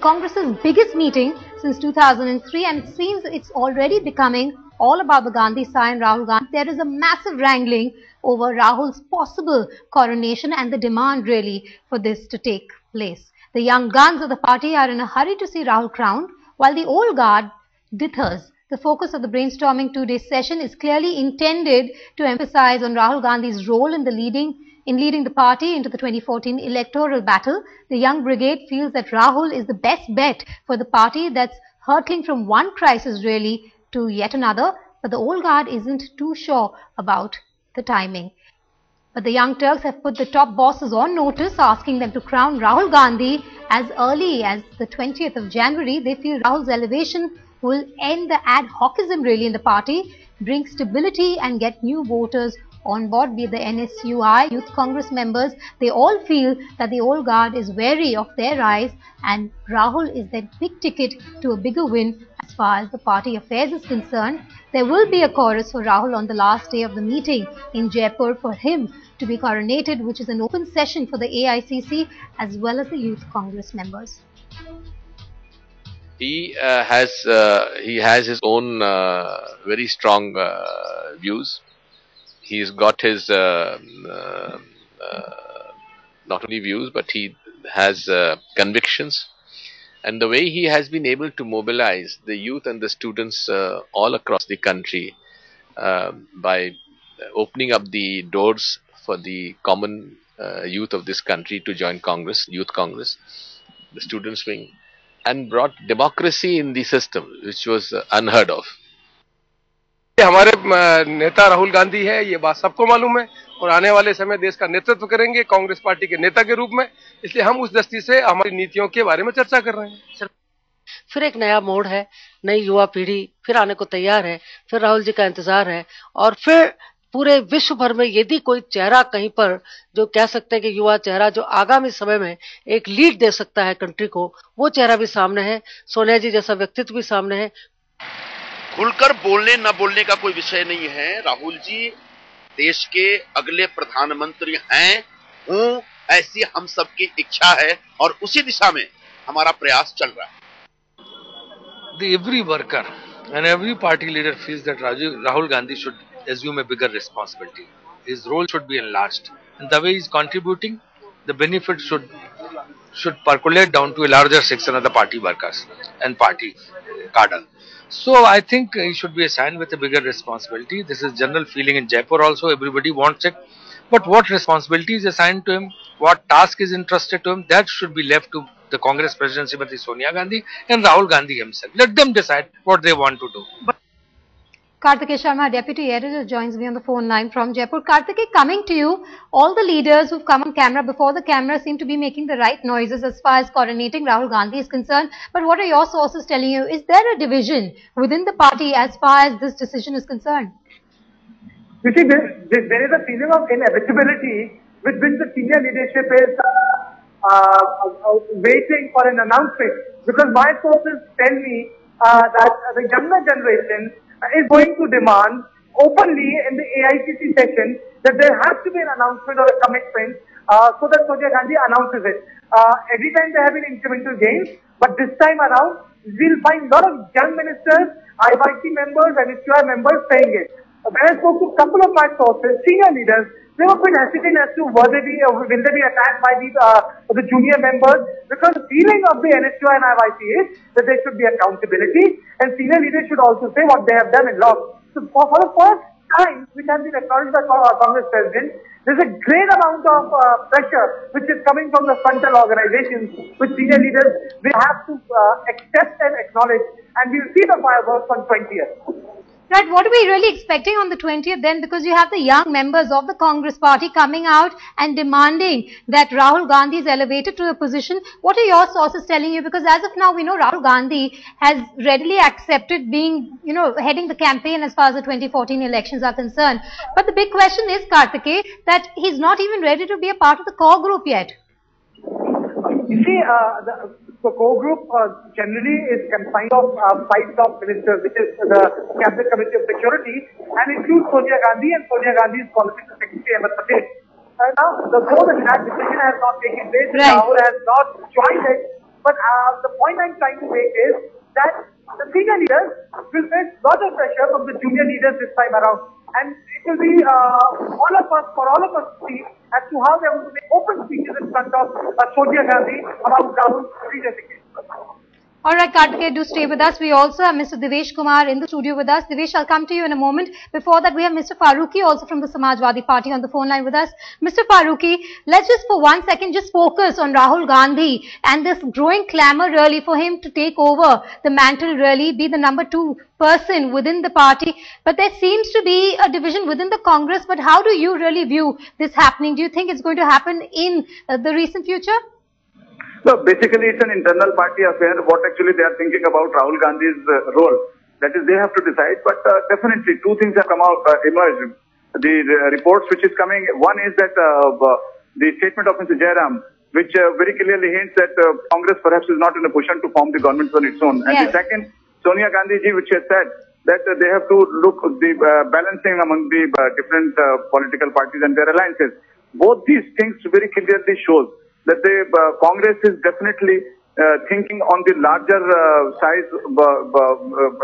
Congress's biggest meeting since 2003, and it seems it's already becoming all about the Gandhi side and Rahul Gandhi. There is a massive wrangling over Rahul's possible coronation and the demand really for this to take place. The young guns of the party are in a hurry to see Rahul crowned, while the old guard dithers. The focus of the brainstorming two-day session is clearly intended to emphasize on Rahul Gandhi's role in leading the party into the 2014 electoral battle. The young brigade feels that Rahul is the best bet for the party that's hurtling from one crisis really to yet another, but the old guard isn't too sure about the timing. But the Young Turks have put the top bosses on notice, asking them to crown Rahul Gandhi as early as the 20th of January. They feel Rahul's elevation will end the ad hocism really in the party, bring stability and get new voters on board, be it the NSUI, Youth Congress members. They all feel that the old guard is wary of their rise, and Rahul is their big ticket to a bigger win as far as the party affairs is concerned. There will be a chorus for Rahul on the last day of the meeting in Jaipur for him to be coronated, which is an open session for the AICC as well as the Youth Congress members. He has his own very strong views. He's got his not only views, but he has convictions. And the way he has been able to mobilize the youth and the students all across the country by opening up the doors for the common youth of this country to join Congress, Youth Congress, the students wing, and brought democracy in the system, which was unheard of. हमारे नेता राहुल गांधी है, ये बात सबको मालूम है, और आने वाले समय देश का नेतृत्व करेंगे कांग्रेस पार्टी के नेता के रूप में, इसलिए हम उस दृष्टि से हमारी नीतियों के बारे में चर्चा कर रहे हैं। फिर एक नया मोड़ है, नई युवा पीढ़ी फिर आने को तैयार है, फिर राहुल जी का इंतजार है, और फिर पूरे विश्व भर में यदि कोई चेहरा कहीं पर जो कह सकते हैं कि युवा चेहरा जो आगामी समय में एक लीड दे सकता है कंट्री को, वो चेहरा भी सामने है। सोनिया जी जैसा व्यक्तित्व भी सामने है। खुलकर बोलने न बोलने का कोई विषय नहीं है। राहुल जी देश के अगले प्रधानमंत्री हैं, हूं, ऐसी हम सबकी इच्छा है और उसी दिशा में हमारा प्रयास चल रहा है। Every worker and every party leader feels that Rahul Gandhi should assume a bigger responsibility. His role should be enlarged, and the way he is contributing, the benefit should percolate down to a larger section of the party workers and party cadre. So I think he should be assigned with a bigger responsibility. This is general feeling in Jaipur also. Everybody wants it. But what responsibility is assigned to him, what task is entrusted to him, that should be left to the Congress President Srimati Sonia Gandhi and Rahul Gandhi himself. Let them decide what they want to do. Kartikeya Sharma, Deputy Editor, joins me on the phone line from Jaipur. Kartikeya, coming to you, all the leaders who've come on camera before the camera seem to be making the right noises as far as coronating Rahul Gandhi is concerned. But what are your sources telling you? Is there a division within the party as far as this decision is concerned? You see, there is a feeling of inevitability with which the senior leadership is waiting for an announcement. Because my sources tell me that the younger generation is going to demand openly in the AICC session that there has to be an announcement or a commitment so that Sonia Gandhi announces it. Every time there have been incremental gains, but this time around, we'll find a lot of young ministers, IYC members and HUI members saying it. When I spoke to a couple of my sources, senior leaders, they were quite hesitant as to will they be attacked by the junior members, because the feeling of the NSUI and IYC is that there should be accountability, and senior leaders should also say what they have done and lost. So for the first time, which has been acknowledged by Congress President, there's a great amount of pressure which is coming from the frontal organizations, which senior leaders will have to accept and acknowledge, and we'll see the fireworks on 20th. Right, what are we really expecting on the 20th then? Because you have the young members of the Congress party coming out and demanding that Rahul Gandhi is elevated to the position. What are your sources telling you? Because as of now, we know Rahul Gandhi has readily accepted being, heading the campaign as far as the 2014 elections are concerned. But the big question is, Kartikeya, that he's not even ready to be a part of the core group yet. You see, the core group generally is comprised of 5 top ministers, which is the Cabinet Committee of Security, and includes Sonia Gandhi and Sonia Gandhi's Political Secretary Ahmed Patel. Now, though that decision has not taken place, right. Rahul has not joined it, But the point I'm trying to make is that the senior leaders will face lot of pressure from the junior leaders this time around. And it will be for all of us to see as to how they will make open speeches in front of Sonia Gandhi about Rahul's redesignation. Alright, Kartikeya, do stay with us. We also have Mr. Devesh Kumar in the studio with us. Devesh, I'll come to you in a moment. Before that, we have Mr. Farooqi also from the Samajwadi Party on the phone line with us. Mr. Farooqi, let's just for 1 second just focus on Rahul Gandhi and this growing clamour really for him to take over the mantle, really be the number 2 person within the party. But there seems to be a division within the Congress. But how do you really view this happening? Do you think it's going to happen in the recent future? So basically it's an internal party affair. What actually they are thinking about Rahul Gandhi's role, that is they have to decide. But definitely 2 things have come out, emerged. The reports which is coming, one is that the statement of Mr. Jairam, which very clearly hints that Congress perhaps is not in a position to form the government on its own. Yes. And the second, Sonia Gandhi ji, which has said that they have to look the balancing among the different political parties and their alliances. Both these things very clearly shows that the Congress is definitely thinking on the larger size,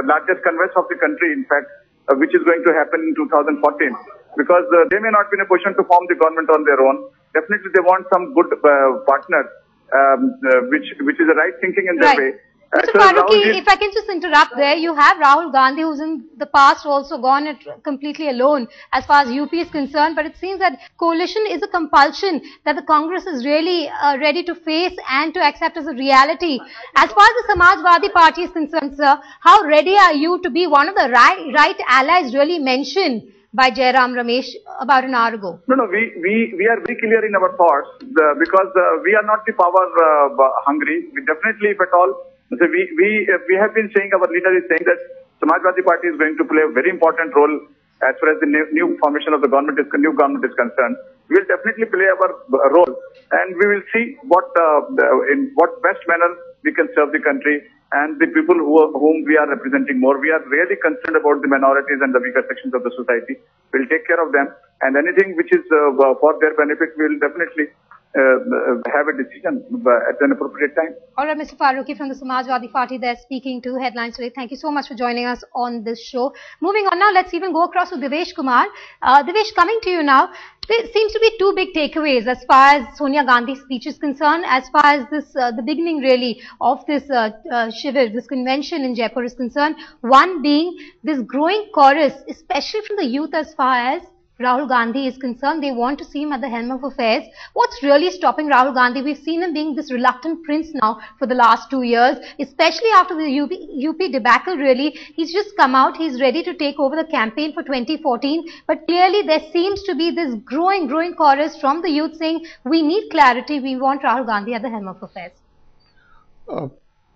largest canvas of the country, in fact, which is going to happen in 2014. Because they may not be in a position to form the government on their own. Definitely they want some good partner, which is the right thinking in their way. Mr. Farooqi, if I can just interrupt there, you have Rahul Gandhi, who's in the past also gone it completely alone as far as UP is concerned. But it seems that coalition is a compulsion that the Congress is really ready to face and to accept as a reality. As far as the Samajwadi Party is concerned, sir, how ready are you to be one of the right allies really mentioned by Jairam Ramesh about an hour ago? No, we are very clear in our thoughts because we are not the power hungry. We definitely, if at all, so we have been saying, our leader is saying that Samajwadi Party is going to play a very important role as far as the new formation of the government is concerned. We will definitely play our role, and we will see in what best manner we can serve the country and the people whom we are representing more. We are really concerned about the minorities and the weaker sections of the society. We will take care of them, and anything which is for their benefit, we will definitely have a decision at an appropriate time. All right, Mr. Farooqi from the Samajwadi Party there speaking to Headlines Today. Thank you so much for joining us on this show. Moving on now, let's even go across to Devesh Kumar. Devesh, coming to you now. There seems to be 2 big takeaways as far as Sonia Gandhi's speech is concerned, as far as this the beginning really of this shivir, this convention in Jaipur is concerned. One being this growing chorus, especially from the youth as far as Rahul Gandhi is concerned. They want to see him at the helm of affairs. What's really stopping Rahul Gandhi? We've seen him being this reluctant prince now for the last 2 years, especially after the UP debacle really. He's just come out. He's ready to take over the campaign for 2014. But clearly there seems to be this growing chorus from the youth saying, we need clarity. We want Rahul Gandhi at the helm of affairs.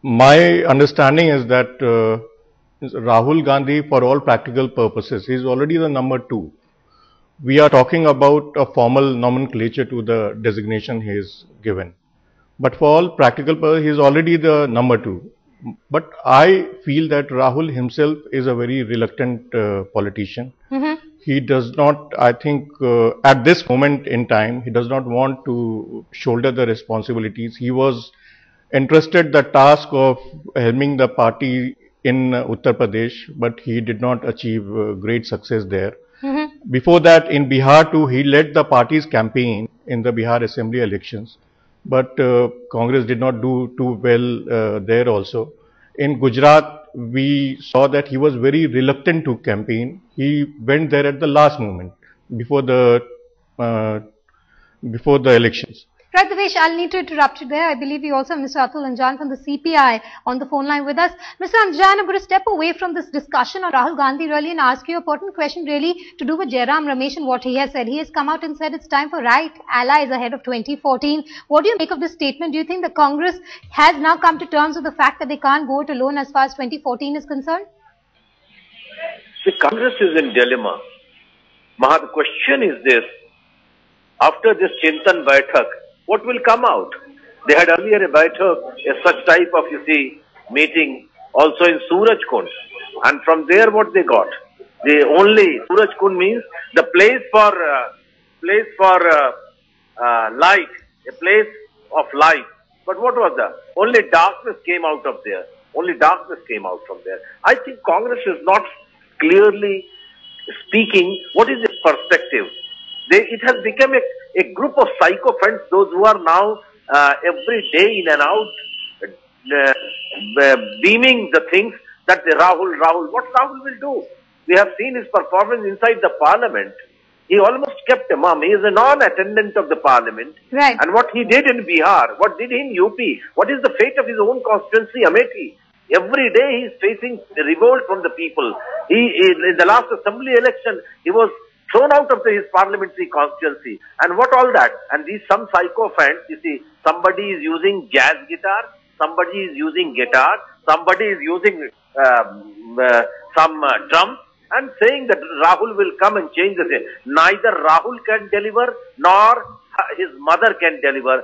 My understanding is that Rahul Gandhi, for all practical purposes, is already the number 2. We are talking about a formal nomenclature to the designation he is given. But for all practical purposes, he is already the number 2. But I feel that Rahul himself is a very reluctant politician. He does not, I think, at this moment in time, he does not want to shoulder the responsibilities. He was entrusted the task of helming the party in Uttar Pradesh, but he did not achieve great success there. Before that, in Bihar too, he led the party's campaign in the Bihar Assembly elections, but Congress did not do too well there also. In Gujarat, we saw that he was very reluctant to campaign. He went there at the last moment before the elections. Right, Devesh, I'll need to interrupt you there. I believe we also have Mr. Atul Anjan from the CPI on the phone line with us. Mr. Anjan, I'm going to step away from this discussion on Rahul Gandhi really and ask you a pertinent question really to do with Jairam Ramesh and what he has said. He has come out and said it's time for right allies ahead of 2014. What do you make of this statement? Do you think the Congress has now come to terms with the fact that they can't go it alone as far as 2014 is concerned? The Congress is in dilemma. Maha, the question is this: after this Chintan Baitak, what will come out? They had earlier a Baitak, a such type of, meeting also in Suraj Kund. And from there what they got? The only, Suraj Kund means the place for light, a place of light. But what was that? Only darkness came out of there. Only darkness came out from there. I think Congress is not clearly speaking what is its perspective. It has become a group of sycophants, those who are now every day in and out beaming the things that Rahul, what Rahul will do. We have seen his performance inside the parliament. He almost kept mum. He is a non-attendant of the parliament. Right. And what he did in Bihar, what did he in UP, what is the fate of his own constituency, Amethi? Every day he is facing revolt from the people. In the last assembly election, he was thrown out of his parliamentary constituency. And what all that? And these some sycophants, you see, somebody is using jazz guitar, somebody is using guitar, somebody is using some drums, and saying that Rahul will come and change the thing. Neither Rahul can deliver, nor his mother can deliver.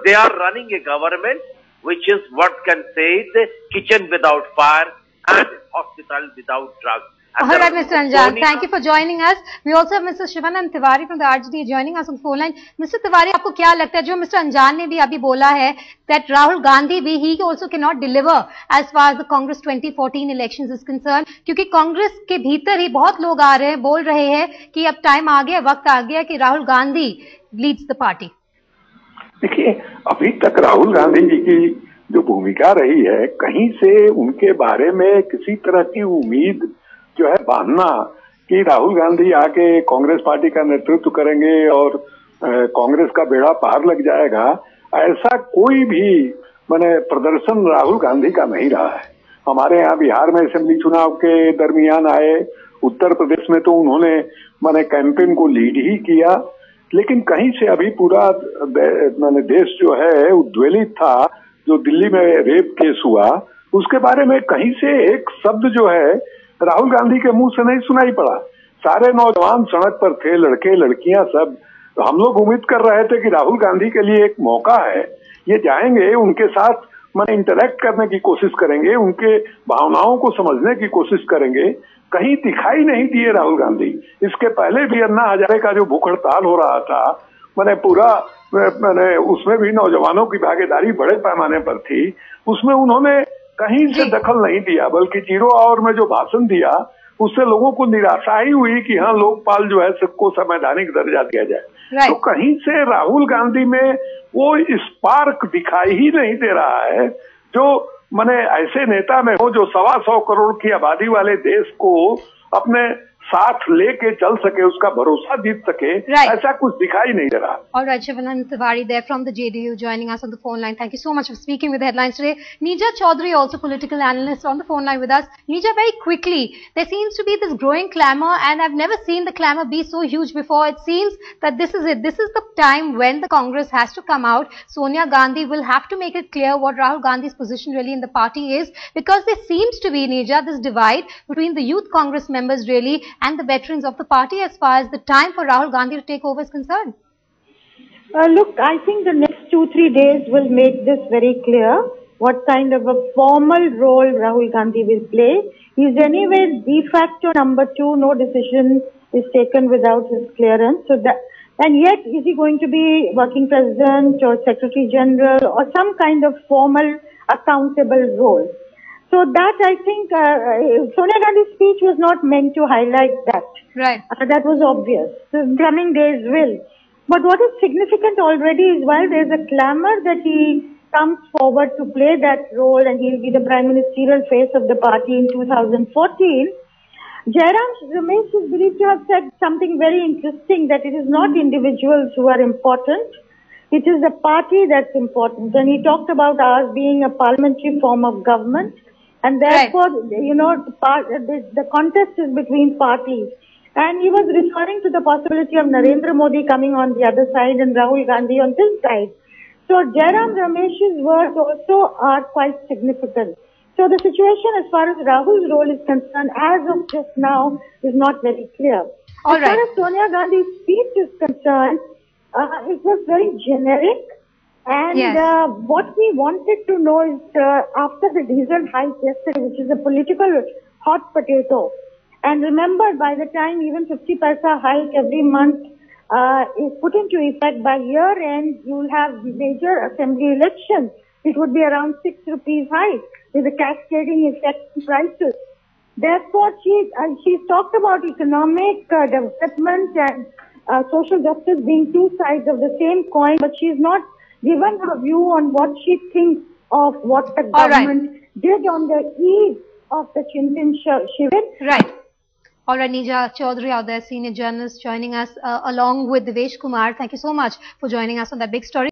They are running a government which is what can say the kitchen without fire and hospital without drugs. All right, Mr. Anjan, thank you for joining us. We also have Mr. Shivanand Tiwari from the RJD joining us on phone line. Mr. Tiwari, आपको क्या लगता है जो Mr. Anjan ने भी अभी बोला है that Rahul Gandhi he also cannot deliver as far as the Congress 2014 elections is concerned, क्योंकि कांग्रेस के भीतर ही बहुत लोग आ रहे हैं, बोल रहे हैं कि अब टाइम आ गया, वक्त आ गया कि Rahul Gandhi leads the party. देखिए, अभी तक राहुल गांधी जी की जो भूमिका रही है, कहीं से उनके बारे में किसी तरह की उम्मीद जो है बांधना कि राहुल गांधी आके कांग्रेस पार्टी का नेतृत्व करेंगे और कांग्रेस का बेड़ा पार लग जाएगा, ऐसा कोई भी प्रदर्शन राहुल गांधी का नहीं रहा है। हमारे यहाँ बिहार में असेंबली चुनाव के दरमियान आए, उत्तर प्रदेश में तो उन्होंने कैंपेन को लीड ही किया, लेकिन कहीं से अभी पूरा देश जो है उद्वेलित था, जो दिल्ली में रेप केस हुआ, उसके बारे में कहीं से एक शब्द जो है राहुल गांधी के मुंह से नहीं सुनाई पड़ा। सारे नौजवान सड़क पर थे, लड़के लड़कियां सब। तो हम लोग उम्मीद कर रहे थे कि राहुल गांधी के लिए एक मौका है, ये जाएंगे, उनके साथ इंटरेक्ट करने की कोशिश करेंगे, उनके भावनाओं को समझने की कोशिश करेंगे। कहीं दिखाई नहीं दिए राहुल गांधी। इसके पहले भी अन्ना हजारे का जो भूख हड़ताल हो रहा था, उसमें भी नौजवानों की भागीदारी बड़े पैमाने पर थी, उसमें उन्होंने कहीं से दखल नहीं दिया, बल्कि 0 आवर में जो भाषण दिया उससे लोगों को निराशा ही हुई कि हाँ, लोकपाल जो है सबको संवैधानिक दर्जा दिया जाए। तो कहीं से राहुल गांधी में वो स्पार्क दिखाई ही नहीं दे रहा है जो ऐसे नेता में हो जो 125 करोड़ की आबादी वाले देश को अपने साथ लेके चल सके, उसका भरोसा जीत सके, ऐसा कुछ दिखाई नहीं दे रहा। All right, Shivanand Tiwari there from the JDU joining us on the phone line. Thank you so much for speaking with the headlines today. Neeraj Chaudhary, also political analyst, on the phone line with us. Neeraj, very quickly, there seems to be this growing clamour, and I've never seen the clamour be so huge before. It seems that this is it. This is the time when the Congress has to come out. Sonia Gandhi will have to make it clear what Rahul Gandhi's position really in the party is, because there seems to be, Neeraj, this divide between the youth Congress members really and the veterans of the party as far as the time for Rahul Gandhi to take over is concerned. Look, I think the next 2-3 days will make this very clear, what kind of a formal role Rahul Gandhi will play. He is anyway de facto number 2, no decision is taken without his clearance. So that, and yet, is he going to be working president or secretary general or some kind of formal accountable role? So that, I think, Sonia Gandhi's speech was not meant to highlight that. Right. That was obvious. The coming days will. But what is significant already is while there's a clamor that he comes forward to play that role and he'll be the prime ministerial face of the party in 2014, Jairam Ramesh is believed to have said something very interesting, that it is not individuals who are important, it is the party that's important. And he talked about ours being a parliamentary form of government. And therefore, you know, the contest is between parties. And he was referring to the possibility of Narendra Modi coming on the other side and Rahul Gandhi on this side. So Jairam Ramesh's words also are quite significant. So the situation as far as Rahul's role is concerned, as of just now, is not very clear. As far as Sonia Gandhi's speech is concerned, it was very generic. And what we wanted to know is, after the diesel hike yesterday, which is a political hot potato, and remember, by the time even 50 paisa hike every month is put into effect by year end, you will have major assembly elections. It would be around 6 rupees hike with a cascading effect on prices. Therefore, she's talked about economic development and social justice being two sides of the same coin, but she's not given her view on what she thinks of what the government did on the eve of the Chintan Shivir. Right. All right, Neeraj Chaudhary out there, senior journalist, joining us along with Devesh Kumar. Thank you so much for joining us on that big story.